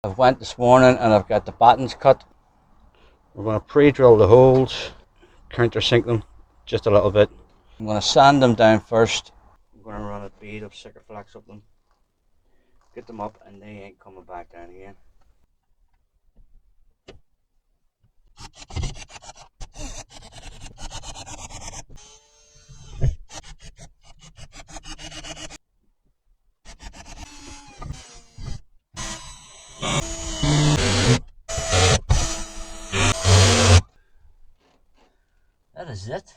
I've went this morning and I've got the battens cut. We're going to pre-drill the holes, countersink them just a little bit. I'm going to sand them down first. I'm going to run a bead of Sikkerflex up them, get them up, and they ain't coming back down again. That is it.